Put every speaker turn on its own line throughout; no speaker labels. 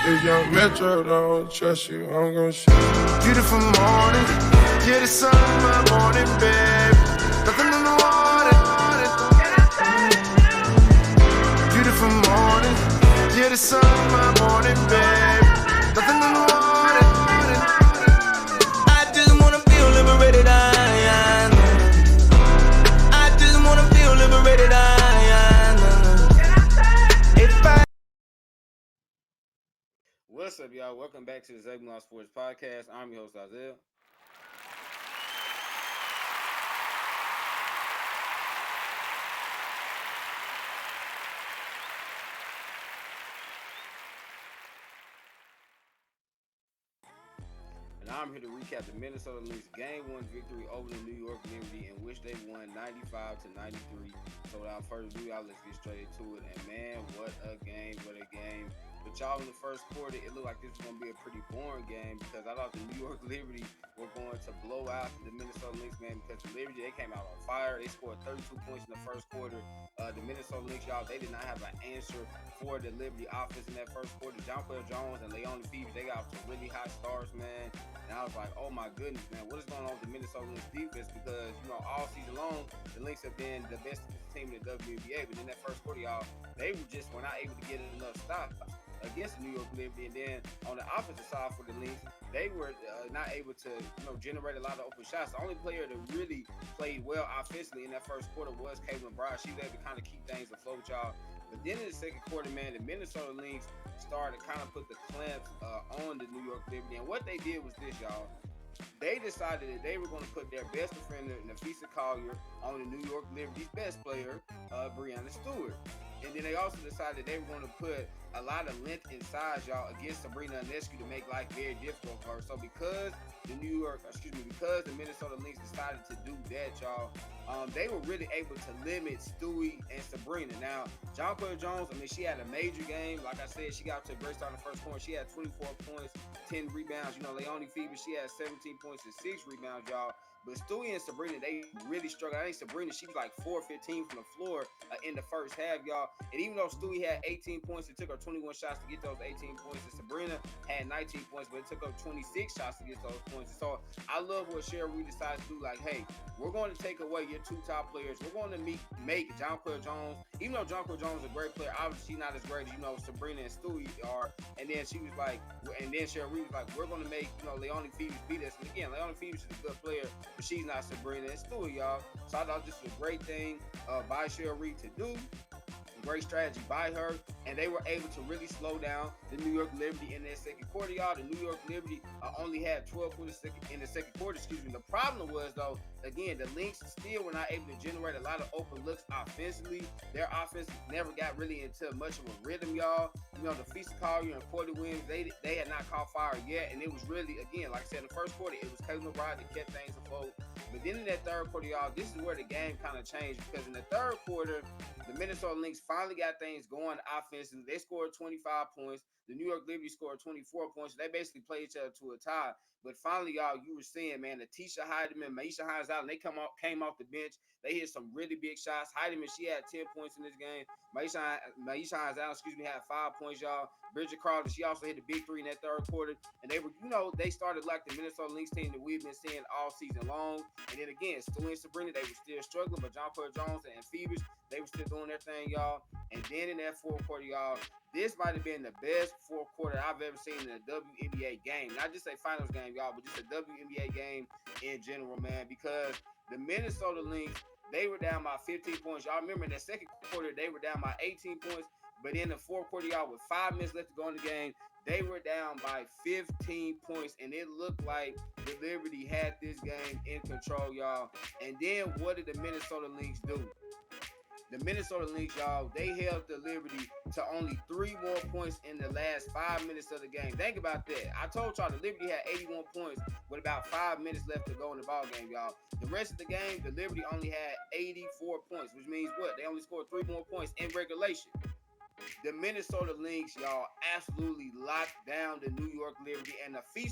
If young Metro don't trust you, I'm gon' shoot.
Beautiful morning, yeah, the sun in my morning, babe. Nothing in the water. Beautiful morning, yeah, the sun in my morning, babe. Nothing in the water. I just wanna feel liberated, I just wanna feel liberated,
What's up, y'all? Welcome back to the ZayMoolaSportsPodcast. I'm your host, Isaiah. And I'm here to recap the Minnesota Lynx Game 1 victory over the New York Liberty, in which they won 95-93. So without further ado, y'all, let's get straight into it. And man, what a game, what a game. But y'all, in the first quarter, it looked like this was going to be a pretty boring game because I thought the New York Liberty were going to blow out the Minnesota Lynx, man, because the Liberty, they came out on fire. They scored 32 points in the first quarter. The Minnesota Lynx, y'all, they did not have an answer for the Liberty offense in that first quarter. Jonquel Jones and Phee, they got off to really hot starts, man. And I was like, oh my goodness, man, what is going on with the Minnesota Lynx defense? Because, you know, all season long, the Lynx have been the best team in the WNBA. But in that first quarter, y'all, they were not able to get enough stops against the New York Liberty. And then on the opposite side for the Lynx, they were not able to, generate a lot of open shots. The only player that really played well offensively in that first quarter was Caitlin Bride. She was able to kind of keep things afloat, y'all. But then in the second quarter, man, the Minnesota Lynx started to kind of put the clamps on the New York Liberty. And what they did was this, y'all. They decided that they were going to put their best defender, Phee, on the New York Liberty's best player, Breanna Stewart. And then they also decided they were going to put a lot of length and size, y'all, against Sabrina Ionescu to make life very difficult for her. So because the Minnesota Lynx decided to do that, y'all, they were really able to limit Stewie and Sabrina. Now, Jonquel Jones, she had a major game. Like I said, she got to a great start in the first quarter. She had 24 points, 10 rebounds. Phee, she had 17 points and 6 rebounds, y'all. But Stewie and Sabrina, they really struggled. I think Sabrina, she was like 4-15 from the floor in the first half, y'all. And even though Stewie had 18 points, it took her 21 shots to get those 18 points. And Sabrina had 19 points, but it took her 26 shots to get those points. And so I love what Cheryl Reed decided to do. Like, hey, we're going to take away your two top players. We're going to make Jonquel Jones, even though Jonquel Jones is a great player, obviously she's not as great as, Sabrina and Stewie are. And then she was like, and then Cheryl Reed was like, we're going to make, Phee beat us. And again, Phee is a good player, but she's not Sabrina and Stewie, y'all. So I thought this was a great thing by Cheryl Reed to do. Great strategy by her, and they were able to really slow down the New York Liberty in that second quarter, y'all. The New York Liberty only had 12 points in the second quarter, The problem was, though, again, the Lynx still were not able to generate a lot of open looks offensively. Their offense never got really into much of a rhythm, y'all. The Phee and Courtney Williams, they had not caught fire yet, and it was really, again, like I said, in the first quarter, it was Caitlin Bride that kept things afloat. But then in that third quarter, y'all, this is where the game kind of changed, because in the third quarter, the Minnesota Lynx finally got things going offensively. They scored 25 points. The New York Liberty scored 24 points. They basically played each other to a tie. But finally, y'all, you were seeing, man, Atisha Heidemann, Maisha Hines out, and they came off the bench. They hit some really big shots. Heidemann, she had 10 points in this game. Maisha Hines out, had 5 points, y'all. Bridget Crowder, she also hit the big three in that third quarter. And they were, they started like the Minnesota Lynx team that we've been seeing all season long. And then again, Stewie and Sabrina, they were still struggling, but Jonquel Jones and Phee, they were still doing their thing, y'all. And then in that fourth quarter, y'all, this might have been the best fourth quarter I've ever seen in a WNBA game. Not just a finals game, y'all, but just a WNBA game in general, man, because the Minnesota Lynx, they were down by 15 points. Y'all remember in the second quarter, they were down by 18 points. But in the fourth quarter, y'all, with 5 minutes left to go in the game, they were down by 15 points. And it looked like the Liberty had this game in control, y'all. And then what did the Minnesota Lynx do? The Minnesota Lynx, y'all, they held the Liberty to only 3 more points in the last 5 minutes of the game. Think about that. I told y'all the Liberty had 81 points with about 5 minutes left to go in the ball game, y'all. The rest of the game, the Liberty only had 84 points, which means what? They only scored 3 more points in regulation. The Minnesota Lynx, y'all, absolutely locked down the New York Liberty, and the Phee,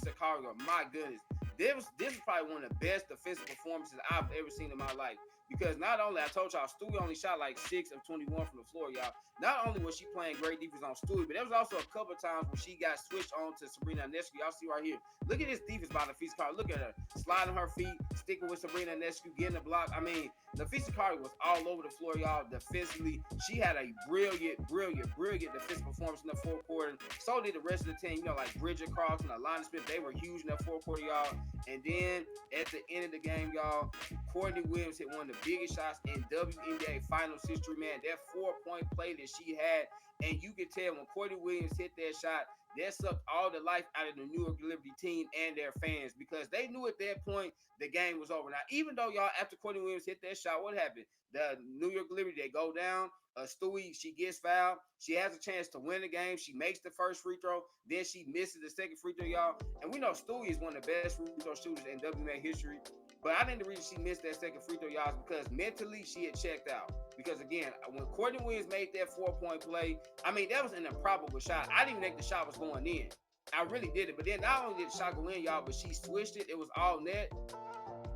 my goodness. this is probably one of the best defensive performances I've ever seen in my life. Because not only, I told y'all, Stewie only shot like 6 of 21 from the floor, y'all. Not only was she playing great defense on Stewie, but there was also a couple of times when she got switched on to Sabrina Ionescu. Y'all see right here. Look at this defense by Phee. Look at her sliding her feet, sticking with Sabrina Ionescu, getting the block. I mean, Phee was all over the floor, y'all, defensively. She had a brilliant defensive performance in the fourth quarter. So did the rest of the team, like Bridget Cross and Alana Smith. They were huge in that fourth quarter, y'all. And then at the end of the game, y'all, Courtney Williams hit one of the biggest shots in WNBA Finals history, man. That 4-point play that she had, and you can tell when Courtney Williams hit that shot, that sucked all the life out of the New York Liberty team and their fans, because they knew at that point the game was over. Now, even though, y'all, after Courtney Williams hit that shot, what happened? The New York Liberty, they go down. Stewie, she gets fouled. She has a chance to win the game. She makes the first free throw. Then she misses the second free throw, y'all. And we know Stewie is one of the best free throw shooters in WNBA history. But I think the reason she missed that second free throw, y'all, is because mentally she had checked out. Because, again, when Courtney Williams made that 4-point play, I mean, that was an improbable shot. I didn't even think the shot was going in. I really did it. But then not only did the shot go in, y'all, but she switched it. It was all net.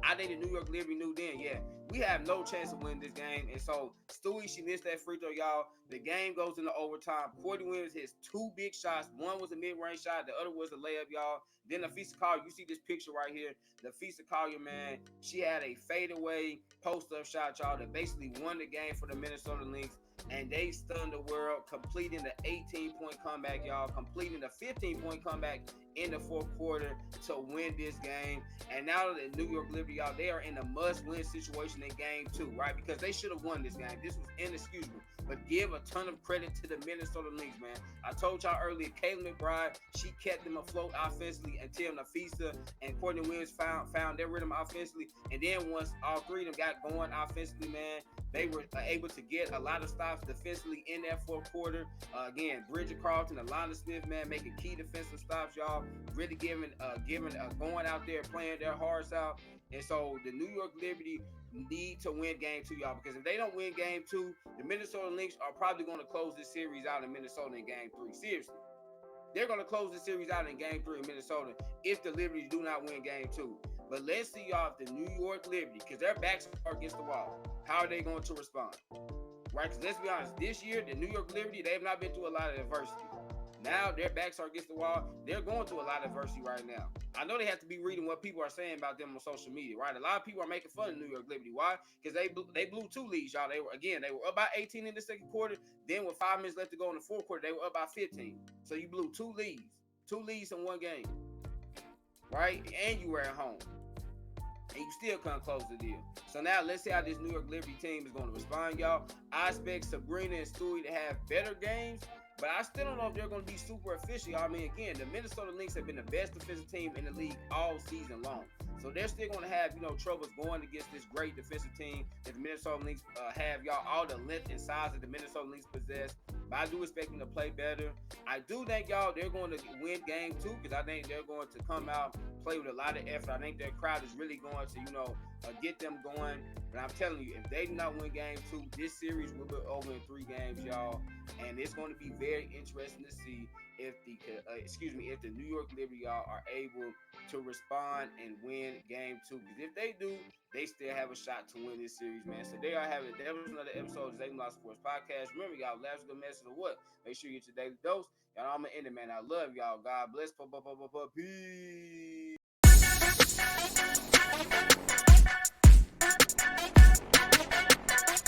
I think the New York Liberty knew then, we have no chance of winning this game. And so Stewie, she missed that free throw, y'all. The game goes into overtime. Courtney Williams hits 2 big shots. One was a mid-range shot. The other was a layup, y'all. Then the Phee, you see this picture right here. The Phee, man, she had a fadeaway post-up shot, y'all, that basically won the game for the Minnesota Lynx. And they stunned the world, completing the 18-point comeback, y'all, completing the 15-point comeback in the fourth quarter to win this game. And now the New York Liberty, y'all, they are in a must-win situation in game 2, right? Because they should have won this game. This was inexcusable. But give a ton of credit to the Minnesota Lynx, man. I told y'all earlier, Kayla McBride, she kept them afloat offensively until Phee and Courtney Williams found their rhythm offensively. And then once all three of them got going offensively, man, they were able to get a lot of stops defensively in that fourth quarter. Again, Bridget Carlton, Alana Smith, man, making key defensive stops, y'all. Really giving going out there, playing their hearts out. And so the New York Liberty need to win game 2, y'all, because if they don't win game 2, the Minnesota Lynx are probably going to close this series out in Minnesota in game 3. Seriously. They're going to close the series out in game 3 in Minnesota if the Liberty do not win game 2. But let's see, y'all, if the New York Liberty, because their backs are against the wall, how are they going to respond? Right? Because let's be honest, this year, the New York Liberty, they have not been through a lot of adversity. Now their backs are against the wall. They're going through a lot of adversity right now. I know they have to be reading what people are saying about them on social media, right? A lot of people are making fun of New York Liberty. Why? Because they blew 2 leads, y'all. They were up by 18 in the second quarter. Then with 5 minutes left to go in the fourth quarter, they were up by 15. So you blew 2 leads. 2 leads in one game. Right? And you were at home. And you still couldn't close the deal. So now let's see how this New York Liberty team is going to respond, y'all. I expect Sabrina and Stewie to have better games, but I still don't know if they're going to be super efficient. I mean, again, the Minnesota Lynx have been the best defensive team in the league all season long. So they're still going to have, troubles going against this great defensive team that the Minnesota Lynx have, y'all. All the length and size that the Minnesota Lynx possess. But I do expect them to play better. I do think, y'all, they're going to win game 2 because I think they're going to come out, play with a lot of effort. I think their crowd is really going to, get them going. But I'm telling you, if they do not win game 2, this series will be over in 3 games, y'all. And it's going to be very interesting to see if the New York Liberty, y'all, are able to respond and win game 2. Because if they do, they still have a shot to win this series, man. So there y'all have it. That was another episode of ZayMoolaSportsPodcast. Remember, y'all, last good message of what? Make sure you get your daily dose. Y'all, I'm going to end it, man. I love y'all. God bless. Peace.